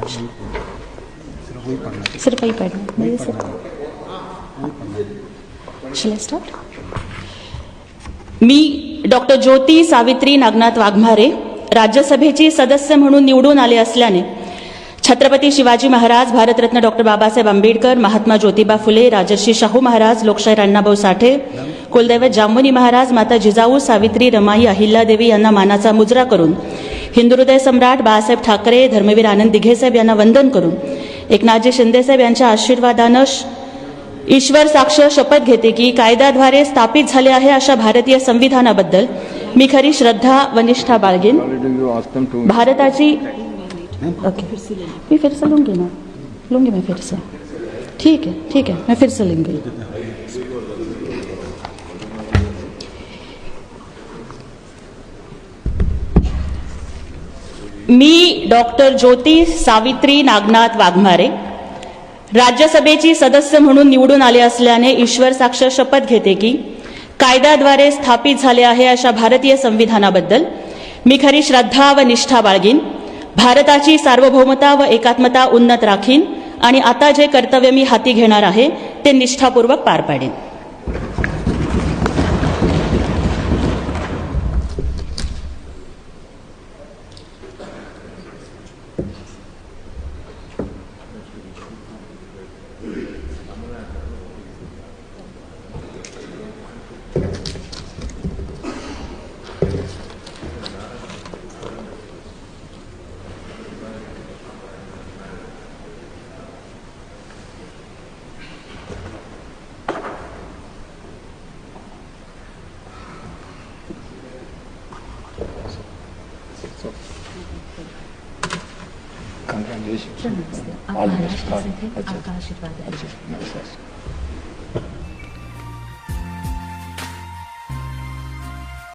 सिर्फ वही पढ़ना है सिर्फ। Shall I start? मी डॉक्टर ज्योती सावित्री नागनाथ वाघमारे राज्यसभेची सदस्य म्हणून निवडून आले असल्याने छत्रपती शिवाजी महाराज, भारतरत्न डॉक्टर बाबासाहेब आंबेडकर, महात्मा ज्योतिबा फुले, राजर्षी शाहू महाराज, लोकशाहीर अण्णाभाऊ साठे, कुलदैवत जांभुनी महाराज, माता जिजाऊ, सावित्री, रमाई, अहिल्यादेवी यांना मानाचा मुजरा करून, हिंदू हृदय सम्राट बाळासाहेब ठाकरे, धर्मवीर आनंद दिघेसाहेब यांना वंदन करून, एकनाथजी शिंदेसाहेब यांच्या आशीर्वादानं ईश्वर साक्ष शपथ घेते की कायद्याद्वारे स्थापित झाले आहे अशा भारतीय संविधानाबद्दल मी खरी श्रद्धा व निष्ठा बाळगेन। भारताची ओके मैं फिर से लूंगी मैं फिर से। ठीक है मैं फिर से लूंगी। मी डॉक्टर ज्योती सावित्री नागनाथ वाघमारे राज्यसभेची सदस्य म्हणून निवडून आले असल्याने ईश्वर साक्ष शपथ घेते की कायद्याद्वारे स्थापित झाले आहे अशा भारतीय संविधानाबद्दल मी खरी श्रद्धा व निष्ठा बाळगीन। भारताची सार्वभौमता व एकात्मता उन्नत राखीन आणि आता जे कर्तव्य मी हाती घेणार आहे ते निष्ठापूर्वक पार पाडेन। Congratulations. All the best.